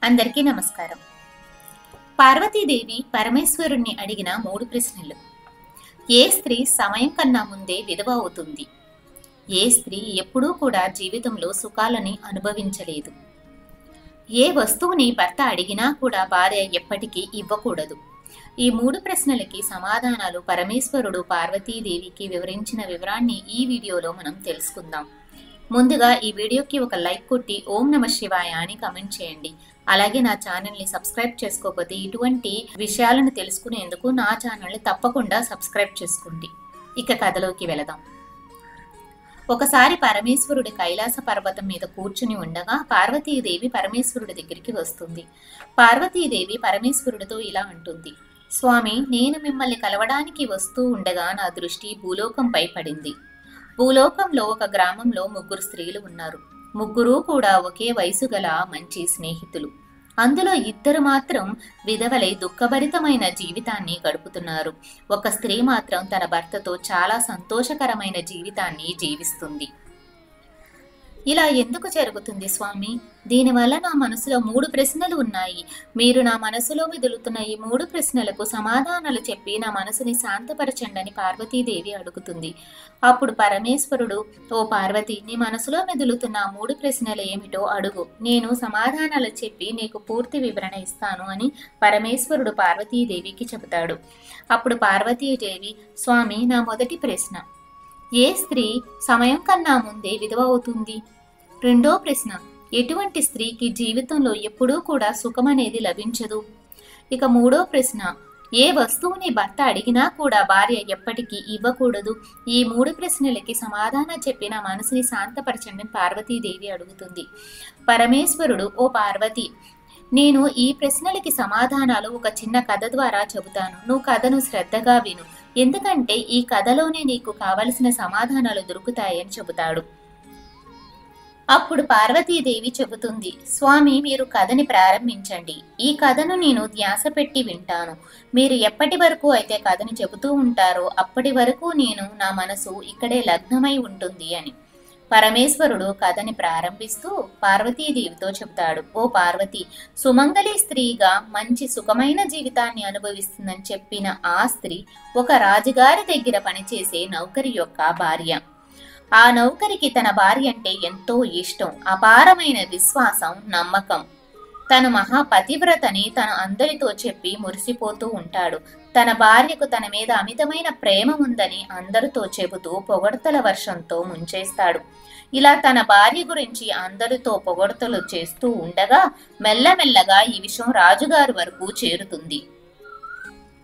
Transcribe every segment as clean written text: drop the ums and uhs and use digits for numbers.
అందరికీ నమస్కారం. పార్వతీదేవి పరమేశ్వరుణ్ణి అడిగిన 3 ప్రశ్నలు. ఏ స్త్రీ సమయం కన్నా ముందే విధవ అవుతుంది? ఏ స్త్రీ ఎప్పుడూ కూడా జీవితంలో సుఖాలని అనుభవించలేదు? ఏ వస్తువుని భర్త అడిగినా కూడా భార్య ఎప్పటికీ ఇవ్వకూడదు? ఈ 3 ప్రశ్నలకి సమాధానాలు పరమేశ్వరుడు పార్వతీదేవికి వివరించిన వివరాన్ని ఈ వీడియోలో మనం తెలుసుకుందాం. ముందుగా ఈ వీడియోకి ఒక లైక్ కొట్టి ఓం నమః శివాయ అని కామెంట్ చేయండి. అలాగే నా ఛానల్ని సబ్స్క్రైబ్ చేసుకోకపోతే ఇటువంటి విషయాలను తెలుసుకునేందుకు నా ఛానల్ని తప్పకుండా సబ్స్క్రైబ్ చేసుకోండి. ఇక కథలోకి వెళదాం. ఒకసారి పరమేశ్వరుడి కైలాస పర్వతం మీద కూర్చుని ఉండగా పార్వతీదేవి పరమేశ్వరుడి దగ్గరికి వస్తుంది. పార్వతీదేవి పరమేశ్వరుడితో ఇలా అంటుంది: స్వామి, నేను మిమ్మల్ని కలవడానికి వస్తూ ఉండగా నా దృష్టి భూలోకంపై పడింది. భూలోకంలో ఒక గ్రామంలో 3 స్త్రీలు ఉన్నారు. ముగ్గురు కూడా ఒకే వయసు గల మంచి స్నేహితులు. అందులో 2 మాత్రం విధవలై దుఃఖభరితమైన జీవితాన్ని గడుపుతున్నారు. ఒక స్త్రీ మాత్రం తన భర్తతో చాలా సంతోషకరమైన జీవితాన్ని జీవిస్తుంది. ఇలా ఎందుకు జరుగుతుంది స్వామి? దీనివల్ల నా మనసులో 3 ప్రశ్నలు ఉన్నాయి. మీరు నా మనసులో మెదులుతున్న ఈ 3 ప్రశ్నలకు సమాధానాలు చెప్పి నా మనసుని శాంతపరచండి అని పార్వతీదేవి అడుగుతుంది. అప్పుడు పరమేశ్వరుడు: ఓ పార్వతి, నీ మనసులో మెదులుతున్న 3 ప్రశ్నలు ఏమిటో అడుగు, నేను సమాధానాలు చెప్పి నీకు పూర్తి వివరణ ఇస్తాను అని పరమేశ్వరుడు పార్వతీదేవికి చెబుతాడు. అప్పుడు పార్వతీదేవి: స్వామి, నా మొదటి ప్రశ్న, ఏ స్త్రీ సమయం కన్నా ముందే విధవ అవుతుంది? రెండో ప్రశ్న, ఎటువంటి స్త్రీకి జీవితంలో ఎప్పుడూ కూడా సుఖం అనేది లభించదు? ఇక మూడో ప్రశ్న, ఏ వస్తువుని భర్త అడిగినా కూడా భార్య ఎప్పటికీ ఇవ్వకూడదు? ఈ 3 ప్రశ్నలకి సమాధానం చెప్పి నా మనసుని శాంతపరచండి పార్వతీదేవి అడుగుతుంది. పరమేశ్వరుడు: ఓ పార్వతి, నేను ఈ ప్రశ్నలకి సమాధానాలు ఒక చిన్న కథ ద్వారా చెబుతాను. నువ్వు కథను శ్రద్ధగా విను, ఎందుకంటే ఈ కథలోనే నీకు కావలసిన సమాధానాలు దొరుకుతాయని చెబుతాడు. అప్పుడు పార్వతీదేవి చెబుతుంది: స్వామి, మీరు కథని ప్రారంభించండి. ఈ కథను నేను ధ్యాస పెట్టి వింటాను. మీరు ఎప్పటి వరకు అయితే కథని చెబుతూ ఉంటారో అప్పటి వరకు నా మనసు ఇక్కడే లగ్నమై ఉంటుంది అని పరమేశ్వరుడు కథని ప్రారంభిస్తూ పార్వతీదేవితో చెబుతాడు. ఓ పార్వతి, సుమంగళి స్త్రీగా మంచి సుఖమైన జీవితాన్ని అనుభవిస్తుందని చెప్పిన ఆ స్త్రీ ఒక రాజుగారి దగ్గర పనిచేసే నౌకరి యొక్క భార్య. ఆ నౌకరికి తన భార్య అంటే ఎంతో ఇష్టం, అపారమైన విశ్వాసం, నమ్మకం. తను మహాపతివ్రతని తను అందరితో చెప్పి మురిసిపోతూ ఉంటాడు. తన భార్యకు తన మీద అమితమైన ప్రేమ ఉందని అందరితో చెబుతూ పొగడ్తల వర్షంతో ముంచేస్తాడు. ఇలా తన భార్య గురించి అందరితో పొగడ్తలు చేస్తూ ఉండగా మెల్లమెల్లగా ఈ విషయం రాజుగారి వరకు చేరుతుంది.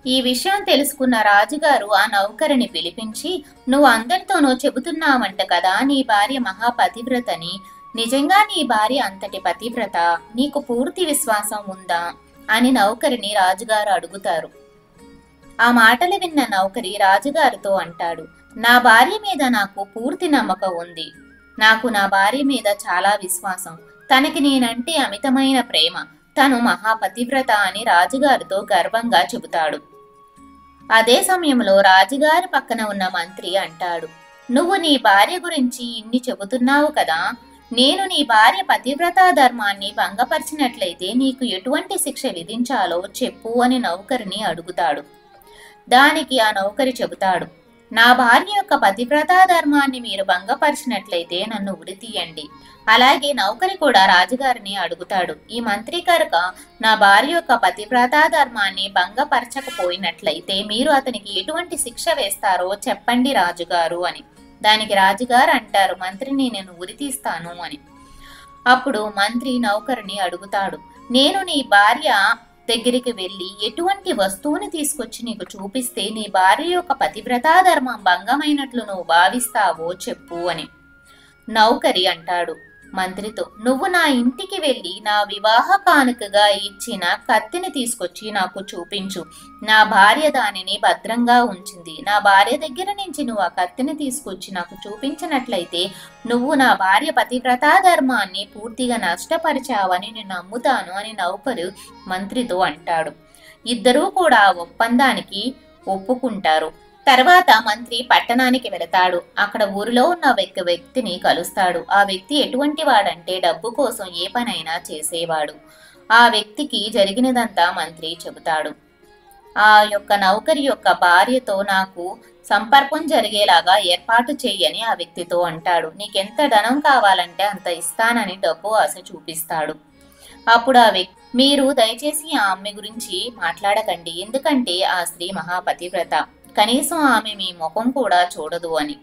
ఈ విషయం తెలుసుకున్న రాజుగారు ఆ నౌకరిని పిలిపించి: నువ్వు అందరితోనూ చెబుతున్నావంట కదా నీ భార్య మహాపతివ్రతని. నిజంగా నీ భార్య అంతటి పతివ్రత? నీకు పూర్తి విశ్వాసం ఉందా అని నౌకరిని రాజుగారు అడుగుతారు. ఆ మాటలు విన్న నౌకరి రాజుగారితో అంటాడు: నా భార్య మీద నాకు పూర్తి నమ్మకం ఉంది. నాకు నా భార్య మీద చాలా విశ్వాసం. తనకి నేనంటే అమితమైన ప్రేమ. తను మహాపతివ్రత అని రాజుగారితో గర్వంగా చెబుతాడు. అదే సమయంలో రాజుగారి పక్కన ఉన్న మంత్రి అంటాడు: నువ్వు నీ భార్య గురించి ఇన్ని చెబుతున్నావు కదా, నేను నీ భార్య పతివ్రతా ధర్మాన్ని భంగపరిచినట్లయితే నీకు ఎటువంటి శిక్ష విధించాలో చెప్పు అని నౌకరిని అడుగుతాడు. దానికి ఆ నౌకరి చెబుతాడు: నా భార్య యొక్క పతివ్రతా ధర్మాన్ని మీరు భంగపరిచినట్లయితే నన్ను ఉరితీయండి. అలాగే నౌకరి కూడా రాజుగారిని అడుగుతాడు: ఈ మంత్రి కనుక నా భార్య యొక్క పతివ్రతా ధర్మాన్ని భంగపరచకపోయినట్లయితే మీరు అతనికి ఎటువంటి శిక్ష వేస్తారో చెప్పండి రాజుగారు అని. దానికి రాజుగారు అంటారు: మంత్రిని నేను ఉరితీస్తాను అని. అప్పుడు మంత్రి నౌకరిని అడుగుతాడు: నేను నీ భార్య దగ్గరికి వెళ్ళి ఎటువంటి వస్తువుని తీసుకొచ్చి నీకు చూపిస్తే నీ భార్య యొక్క పతివ్రతా ధర్మం భంగమైనట్లు నువ్వు భావిస్తావో చెప్పు అని. నౌకరి అంటాడు మంత్రితో: నువ్వు నా ఇంటికి వెళ్ళి నా వివాహ కానుకగా ఇచ్చిన కత్తిని తీసుకొచ్చి నాకు చూపించు. నా భార్య దానిని భద్రంగా ఉంచింది. నా భార్య దగ్గర నుంచి నువ్వు ఆ కత్తిని తీసుకొచ్చి నాకు చూపించినట్లయితే నువ్వు నా భార్య పతివ్రతా ధర్మాన్ని పూర్తిగా నష్టపరిచావని నేను నమ్ముతాను అని నౌకరు మంత్రితో అంటాడు. ఇద్దరూ కూడా ఒప్పందానికి ఒప్పుకుంటారు. తర్వాత మంత్రి పట్టణానికి వెళతాడు. అక్కడ ఊరిలో ఉన్న వ్యక్తిని కలుస్తాడు. ఆ వ్యక్తి ఎటువంటి వాడంటే డబ్బు కోసం ఏ పనైనా చేసేవాడు. ఆ వ్యక్తికి జరిగినదంతా మంత్రి చెబుతాడు. ఆ యొక్క నౌకరి యొక్క భార్యతో నాకు సంపర్కం జరిగేలాగా ఏర్పాటు చెయ్యని ఆ వ్యక్తితో అంటాడు. నీకెంత ధనం కావాలంటే అంత ఇస్తానని డబ్బు ఆశ చూపిస్తాడు. అప్పుడు ఆ వ్యక్తి, మీరు దయచేసి ఆ ఆమె గురించి మాట్లాడకండి, ఎందుకంటే ఆ స్త్రీ మహాపతివ్రత, కనీసం ఆమె మీ ముఖం కూడా చూడదు అని.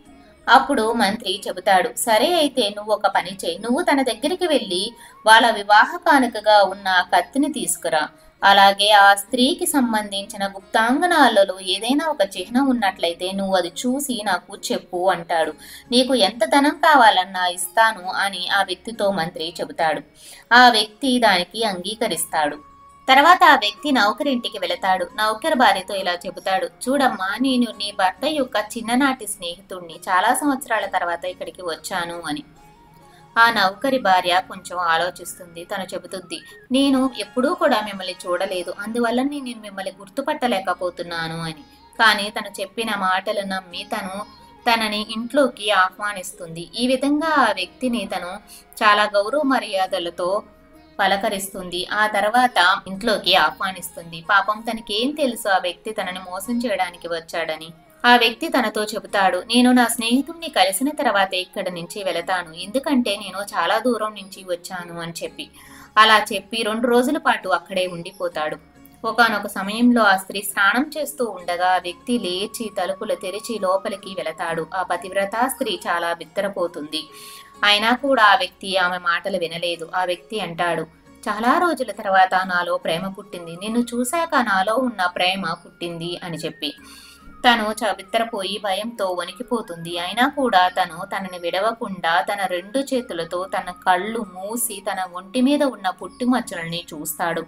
అప్పుడు మంత్రి చెబుతాడు, సరే అయితే నువ్వు ఒక పని చేయి, నువ్వు తన దగ్గరికి వెళ్ళి వాళ్ళ వివాహ కానుకగా ఉన్న ఆ కత్తిని తీసుకురా. అలాగే ఆ స్త్రీకి సంబంధించిన గుప్తాంగనాలలో ఏదైనా ఒక చిహ్నం ఉన్నట్లయితే నువ్వు అది చూసి నాకు చెప్పు అంటాడు. నీకు ఎంత ధనం కావాలన్నా ఇస్తాను అని ఆ వ్యక్తితో మంత్రి చెబుతాడు. ఆ వ్యక్తి దానికి అంగీకరిస్తాడు. తర్వాత ఆ వ్యక్తి నౌకరింటికి వెళతాడు. నౌకర్ భార్యతో ఇలా చెబుతాడు, చూడమ్మా, నేను నీ భర్త యొక్క చిన్ననాటి స్నేహితుణ్ణి, చాలా సంవత్సరాల తర్వాత ఇక్కడికి వచ్చాను అని. ఆ నౌకరి భార్య కొంచెం ఆలోచిస్తుంది. తను చెబుతుంది, నేను ఎప్పుడూ కూడా మిమ్మల్ని చూడలేదు, అందువల్ల నేను మిమ్మల్ని గుర్తుపట్టలేకపోతున్నాను అని. కానీ తను చెప్పిన మాటలు నమ్మి తనని ఇంట్లోకి ఆహ్వానిస్తుంది. ఈ విధంగా ఆ వ్యక్తిని తను చాలా గౌరవ మర్యాదలతో పలకరిస్తుంది. ఆ తర్వాత ఇంట్లోకి ఆహ్వానిస్తుంది. పాపం తనకేం తెలుసు ఆ వ్యక్తి తనని మోసం చేయడానికి వచ్చాడని. ఆ వ్యక్తి తనతో చెబుతాడు, నేను నా స్నేహితుడిని కలిసిన తర్వాత ఇక్కడి నుంచి వెళతాను, ఎందుకంటే నేను చాలా దూరం నుంచి వచ్చాను అని చెప్పి. అలా చెప్పి 2 రోజుల పాటు అక్కడే ఉండిపోతాడు. ఒకానొక సమయంలో ఆ స్త్రీ స్నానం చేస్తూ ఉండగా ఆ వ్యక్తి లేచి తలుపులు తెరిచి లోపలికి వెళతాడు. ఆ పతివ్రత స్త్రీ చాలా బిత్తరపోతుంది. అయినా కూడా ఆ వ్యక్తి ఆమె మాటలు వినలేదు. ఆ వ్యక్తి అంటాడు, చాలా రోజుల తర్వాత నాలో ప్రేమ పుట్టింది, నిన్ను చూశాక నాలో ఉన్న ప్రేమ పుట్టింది అని చెప్పి. తను బిత్తరపోయి భయంతో వణికిపోతుంది. అయినా కూడా తనని విడవకుండా తన 2 చేతులతో తన కళ్ళు మూసి తన ఒంటి మీద ఉన్న పుట్టుమచ్చలని చూస్తాడు.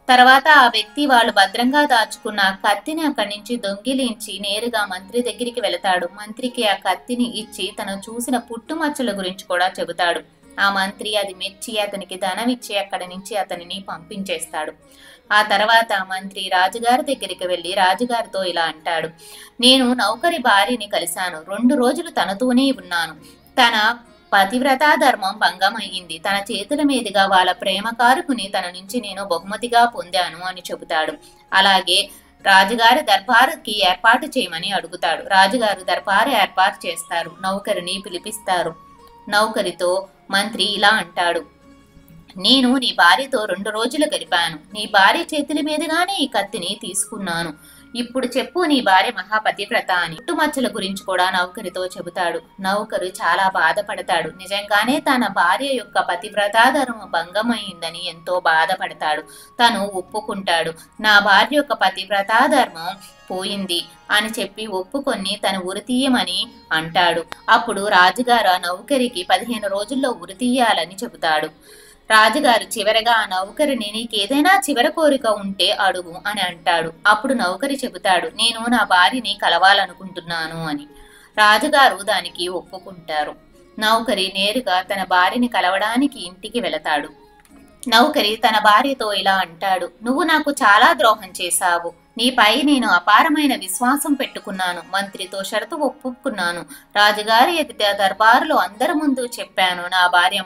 తర్వాత ఆ వ్యక్తి వాళ్ళు భద్రంగా దాచుకున్న కత్తిని అక్కడి నుంచి దొంగిలించి నేరుగా మంత్రి దగ్గరికి వెళతాడు. మంత్రికి ఆ కత్తిని ఇచ్చి తను చూసిన పుట్టుమచ్చల గురించి కూడా చెబుతాడు. ఆ మంత్రి అది మెచ్చి అతనికి ధనం ఇచ్చి అక్కడి నుంచి అతనిని పంపించేస్తాడు. ఆ తర్వాత మంత్రి రాజుగారి దగ్గరికి వెళ్ళి రాజుగారితో ఇలా అంటాడు, నేను నౌకరి భార్యని కలిశాను, 2 రోజులు తనతోనే ఉన్నాను. తన పతివ్రతా ధర్మం భంగం అయ్యింది. తన చేతుల మీదుగా వాళ్ళ ప్రేమ కారుకుని తన నుంచి నేను బహుమతిగా పొందాను అని చెబుతాడు. అలాగే రాజుగారి దర్బారుకి ఏర్పాటు చేయమని అడుగుతాడు. రాజుగారు దర్బారు ఏర్పాటు చేస్తారు. నౌకరిని పిలిపిస్తారు. నౌకరితో మంత్రి ఇలా అంటాడు, నేను నీ భార్యతో 2 రోజులు గడిపాను. నీ భార్య చేతుల మీదుగానే ఈ కత్తిని తీసుకున్నాను. ఇప్పుడు చెప్పు, నీ భార్య మహాపతివ్రత అని. పుట్టుమచ్చల గురించి కూడా నౌకరితో చెబుతాడు. నౌకరు చాలా బాధపడతాడు. నిజంగానే తన భార్య యొక్క పతివ్రతాధర్మం భంగమైందని ఎంతో బాధపడతాడు. తను ఒప్పుకుంటాడు. నా భార్య యొక్క పతివ్రతాధర్మం పోయింది అని చెప్పి ఒప్పుకొని తను ఉరితీయమని అంటాడు. అప్పుడు రాజుగారు ఆ నౌకరికి 15 రోజుల్లో ఉరితీయాలని చెబుతాడు. రాజుగారు చివరగా ఆ నౌకరిని, నీకేదైనా చివరి కోరిక ఉంటే అడుగు అని అంటాడు. అప్పుడు నౌకరి చెబుతాడు, నేను నా భార్యని కలవాలనుకుంటున్నాను అని. రాజుగారు దానికి ఒప్పుకుంటారు. నౌకరి నేరుగా తన భార్యని కలవడానికి ఇంటికి వెళతాడు. నౌకరి తన భార్యతో ఇలా అంటాడు, నువ్వు నాకు చాలా ద్రోహం చేశావు. నీపై నేను అపారమైన విశ్వాసం పెట్టుకున్నాను. మంత్రితో షరతు ఒప్పుకున్నాను. రాజుగారి ఎదుట దర్బారులో అందరి ముందు చెప్పాను, నా భార్య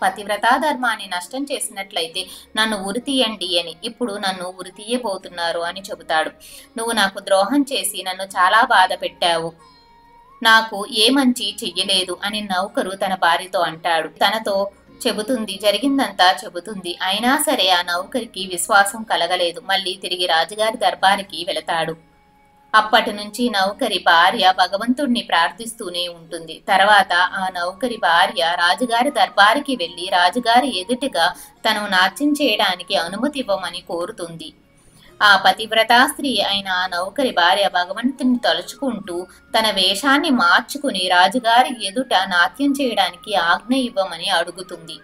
పతివ్రతా ధర్మాన్ని నష్టం చేసినట్లయితే నన్ను ఉరితీయండి అని. ఇప్పుడు నన్ను ఉరితీయబోతున్నారు అని చెబుతాడు. నువ్వు నాకు ద్రోహం చేసి నన్ను చాలా బాధ పెట్టావు. నాకు ఏ మంచి చెయ్యలేదు అని నౌకరు తన భార్యతో అంటాడు. తనతో చెబుతుంది, జరిగిందంతా చెబుతుంది. అయినా సరే ఆ నౌకరికి విశ్వాసం కలగలేదు. మళ్ళీ తిరిగి రాజుగారి దర్బారికి వెళతాడు. అప్పటి నుంచి నౌకరి భార్య భగవంతుణ్ణి ప్రార్థిస్తూనే ఉంటుంది. తర్వాత ఆ నౌకరి భార్య రాజుగారి దర్బారికి వెళ్లి రాజుగారి ఎదుటిగా తను నాట్యం చేయడానికి అనుమతి ఇవ్వమని కోరుతుంది. ఆ పతివ్రతా స్త్రీ అయిన ఆ నౌకరి భార్య భగవంతుని తలుచుకుంటూ తన వేషాన్ని మార్చుకుని రాజుగారి ఎదుట నాట్యం చేయడానికి ఆజ్ఞ ఇవ్వమని అడుగుతుంది.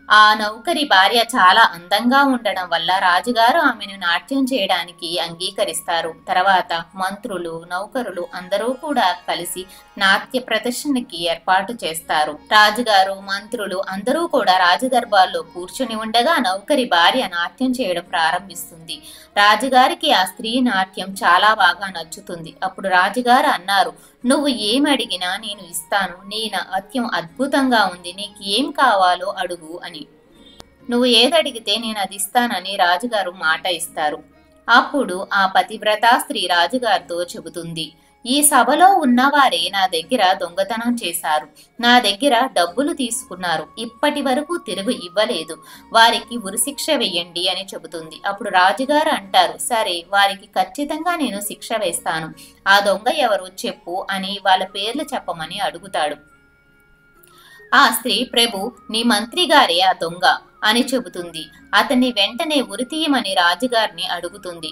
ఆ నౌకరి భార్య చాలా అందంగా ఉండడం వల్ల రాజుగారు ఆమెను నాట్యం చేయడానికి అంగీకరిస్తారు. తర్వాత మంత్రులు, నౌకరులు అందరూ కూడా కలిసి నాట్య ప్రదర్శనకి ఏర్పాటు చేస్తారు. రాజుగారు, మంత్రులు అందరూ కూడా రాజదర్బార్లో కూర్చుని ఉండగా నౌకరి భార్య నాట్యం చేయడం ప్రారంభిస్తుంది. రాజుగారికి ఆ స్త్రీ నాట్యం చాలా బాగా నచ్చుతుంది. అప్పుడు రాజుగారు అన్నారు, నువ్వు ఏమి అడిగినా నేను ఇస్తాను. నీ నాట్యం అద్భుతంగా ఉంది, నీకు ఏం కావాలో అడుగు అని. నువ్వు ఏదడిగితే నేను అది ఇస్తానని రాజుగారు మాట ఇస్తారు. అప్పుడు ఆ పతివ్రత స్త్రీ రాజుగారితో చెబుతుంది, ఈ సభలో ఉన్నవారే నా దగ్గర దొంగతనం చేశారు, నా దగ్గర డబ్బులు తీసుకున్నారు, ఇప్పటి వరకు తిరుగు ఇవ్వలేదు, వారికి ఉరిశిక్ష వెయ్యండి అని చెబుతుంది. అప్పుడు రాజుగారు అంటారు, సరే, వారికి ఖచ్చితంగా నేను శిక్ష వేస్తాను, ఆ దొంగ ఎవరు చెప్పు అని వాళ్ళ పేర్లు చెప్పమని అడుగుతాడు. ఆ స్త్రీ, ప్రభు, నీ మంత్రి గారే ఆ దొంగ అని చెబుతుంది. అతన్ని వెంటనే ఉరితీయమని రాజుగారిని అడుగుతుంది.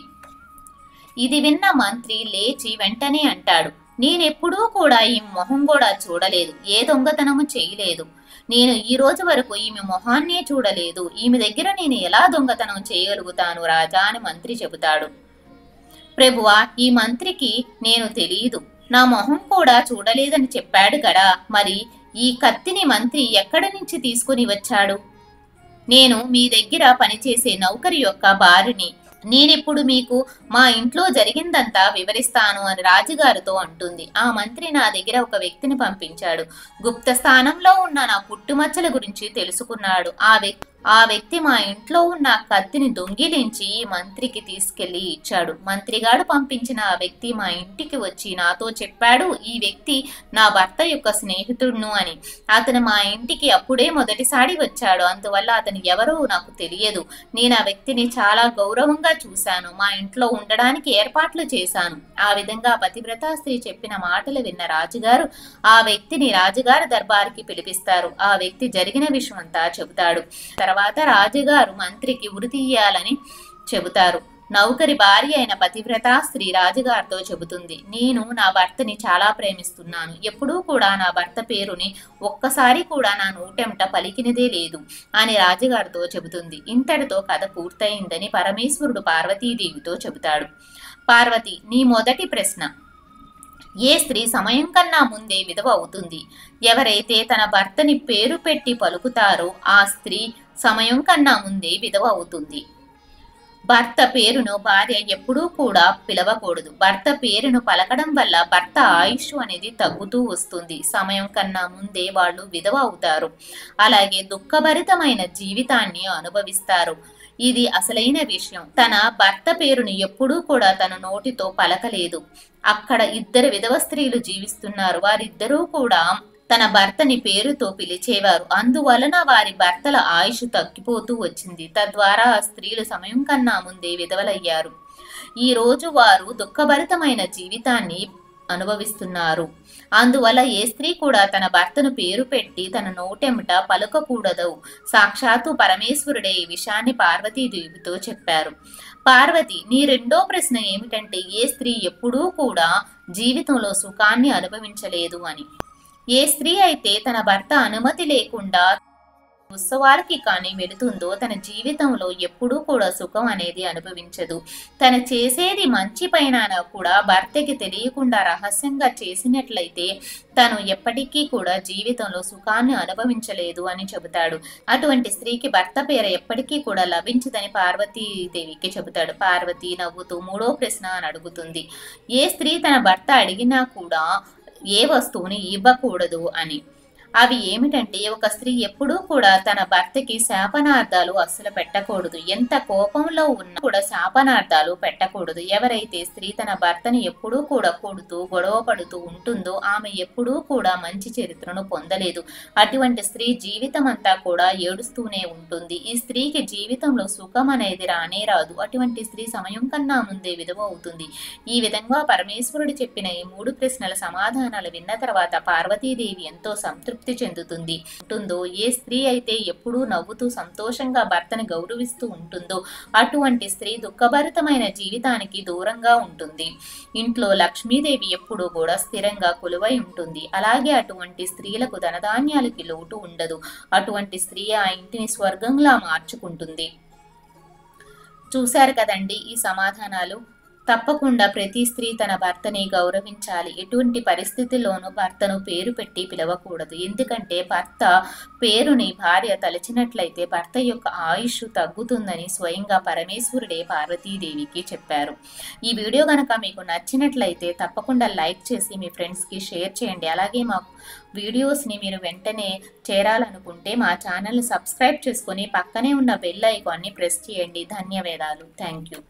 ఇది విన్న మంత్రి లేచి వెంటనే అంటాడు, నేనెప్పుడూ కూడా ఈ మొహం కూడా చూడలేదు, ఏ దొంగతనము చేయలేదు, నేను ఈ రోజు వరకు ఈమె మొహాన్నే చూడలేదు, ఈమె దగ్గర నేను ఎలా దొంగతనం చేయగలుగుతాను రాజా అని మంత్రి చెబుతాడు. ప్రభువా, ఈ మంత్రికి నేను తెలియదు, నా మొహం కూడా చూడలేదని చెప్పాడు కదా, మరి ఈ కత్తిని మంత్రి ఎక్కడి నుంచి తీసుకుని వచ్చాడు? నేను మీ దగ్గర పనిచేసే నౌకరి యొక్క భార్యని, నేనిప్పుడు మీకు మా ఇంట్లో జరిగిందంతా వివరిస్తాను అని రాజుగారితో అంటుంది. ఆ మంత్రి నా దగ్గర ఒక వ్యక్తిని పంపించాడు, గుప్త స్థానంలో ఉన్న నా పుట్టుమచ్చల గురించి తెలుసుకున్నాడు. ఆ వ్యక్తి మా ఇంట్లో ఉన్న కత్తిని దొంగిలించి ఈ మంత్రికి తీసుకెళ్లి ఇచ్చాడు. మంత్రిగాడు పంపించిన ఆ వ్యక్తి మా ఇంటికి వచ్చి నాతో చెప్పాడు, ఈ వ్యక్తి నా భర్త యొక్క స్నేహితుడును అని. అతను మా ఇంటికి అప్పుడే మొదటిసారి వచ్చాడు, అందువల్ల అతను ఎవరో నాకు తెలియదు. నేను ఆ వ్యక్తిని చాలా గౌరవంగా చూశాను, మా ఇంట్లో ఉండడానికి ఏర్పాట్లు చేశాను. ఆ విధంగా పతివ్రతా స్త్రీ చెప్పిన మాటలు విన్న రాజుగారు ఆ వ్యక్తిని రాజుగారి దర్బార్కి పిలిపిస్తారు. ఆ వ్యక్తి జరిగిన విషయం అంతా చెబుతాడు. తర్వాత రాజుగారు మంత్రికి ఉరి తీయాలని చెబుతారు. నౌకరి భార్య అయిన పతివ్రత స్త్రీ రాజుగారితో చెబుతుంది, నేను నా భర్తని చాలా ప్రేమిస్తున్నాను, ఎప్పుడూ కూడా నా భర్త పేరుని ఒక్కసారి కూడా నా నోటెంట పలికినదే లేదు అని రాజుగారితో చెబుతుంది. ఇంతటితో కథ పూర్తయిందని పరమేశ్వరుడు పార్వతీదేవితో చెబుతాడు. పార్వతి, నీ మొదటి ప్రశ్న, ఏ స్త్రీ సమయం కన్నా ముందే విధవ అవుతుంది? ఎవరైతే తన భర్తని పేరు పెట్టి పలుకుతారో ఆ స్త్రీ సమయం కన్నా ముందే విధవ అవుతుంది. భర్త పేరును భార్య ఎప్పుడూ కూడా పిలవకూడదు. భర్త పేరును పలకడం వల్ల భర్త ఆయుష్ అనేది తగ్గుతూ వస్తుంది. సమయం కన్నా ముందే వాళ్ళు విధవ అవుతారు. అలాగే దుఃఖభరితమైన జీవితాన్ని అనుభవిస్తారు. ఇది అసలైన విషయం. తన భర్త పేరును ఎప్పుడూ కూడా తన నోటితో పలకలేదు. అక్కడ ఇద్దరు విధవ స్త్రీలు జీవిస్తున్నారు. వారిద్దరూ కూడా తన భర్తని పేరుతో పిలిచేవారు. అందువలన వారి భర్తల ఆయుష్ తగ్గిపోతూ వచ్చింది. తద్వారా స్త్రీలు సమయం కన్నా ముందే విధవలయ్యారు. ఈ రోజు వారు దుఃఖభరితమైన జీవితాన్ని అనుభవిస్తున్నారు. అందువల్ల ఏ స్త్రీ కూడా తన భర్తను పేరు పెట్టి తన నోటెముట పలకకూడదు. సాక్షాత్తు పరమేశ్వరుడే ఈ విషయాన్ని పార్వతీదేవితో చెప్పారు. పార్వతి, నీ రెండో ప్రశ్న ఏమిటంటే, ఏ స్త్రీ ఎప్పుడూ కూడా జీవితంలో సుఖాన్ని అనుభవించలేదు అని. ఏ స్త్రీ అయితే తన భర్త అనుమతి లేకుండా ఉత్సవాలకి కానీ వెళుతుందో తన జీవితంలో ఎప్పుడూ కూడా సుఖం అనేది అనుభవించదు. తను చేసేది మంచి పైన కూడా భర్తకి తెలియకుండా రహస్యంగా చేసినట్లయితే తను ఎప్పటికీ కూడా జీవితంలో సుఖాన్ని అనుభవించలేదు అని చెబుతాడు. అటువంటి స్త్రీకి భర్త పేరు ఎప్పటికీ కూడా లభించదని పార్వతీదేవికి చెబుతాడు. పార్వతి నవ్వుతూ మూడో ప్రశ్న అని అడుగుతుంది, ఏ స్త్రీ తన భర్త అడిగినా కూడా ఏ వస్తువుని ఇవ్వకూడదు అని. అవి ఏమిటంటే, ఒక స్త్రీ ఎప్పుడూ కూడా తన భర్తకి శాపనార్థాలు అస్సలు పెట్టకూడదు. ఎంత కోపంలో ఉన్నా కూడా శాపనార్థాలు పెట్టకూడదు. ఎవరైతే స్త్రీ తన భర్తని ఎప్పుడూ కూడా కొడుతూ గొడవ పడుతూ ఉంటుందో ఆమె ఎప్పుడూ కూడా మంచి చరిత్రను పొందలేదు. అటువంటి స్త్రీ జీవితం అంతా కూడా ఏడుస్తూనే ఉంటుంది. ఈ స్త్రీకి జీవితంలో సుఖం అనేది రానే రాదు. అటువంటి స్త్రీ సమయం కన్నా ముందే విధవ అవుతుంది. ఈ విధంగా పరమేశ్వరుడు చెప్పిన ఈ మూడు ప్రశ్నల సమాధానాలు విన్న తర్వాత పార్వతీదేవి ఎంతో సంతృప్తి ఉంటుందో, ఏ స్త్రీ అయితే ఎప్పుడూ నవ్వుతూ సంతోషంగా భర్తను గౌరవిస్తూ ఉంటుందో అటువంటి స్త్రీ దుఃఖభరితమైన జీవితానికి దూరంగా ఉంటుంది. ఇంట్లో లక్ష్మీదేవి ఎప్పుడూ కూడా స్థిరంగా కొలువై ఉంటుంది. అలాగే అటువంటి స్త్రీలకు ధనధాన్యాలకి లోటు ఉండదు. అటువంటి స్త్రీ ఆ ఇంటిని స్వర్గంలా మార్చుకుంటుంది. చూశారు కదండి ఈ సమాధానాలు. తప్పకుండా ప్రతి స్త్రీ తన భర్తని గౌరవించాలి. ఎటువంటి పరిస్థితుల్లోనూ భర్తను పేరు పెట్టి పిలవకూడదు. ఎందుకంటే భర్త పేరుని భార్య తలచినట్లయితే భర్త యొక్క ఆయుష్ తగ్గుతుందని స్వయంగా పరమేశ్వరుడే పార్వతీదేవికి చెప్పారు. ఈ వీడియో కనుక మీకు నచ్చినట్లయితే తప్పకుండా లైక్ చేసి మీ ఫ్రెండ్స్కి షేర్ చేయండి. అలాగే మా వీడియోస్ని మీరు వెంటనే చేరాలనుకుంటే మా ఛానల్ని సబ్స్క్రైబ్ చేసుకొని పక్కనే ఉన్న బెల్ ఐకాన్ని ప్రెస్ చేయండి. ధన్యవాదాలు. Thank you.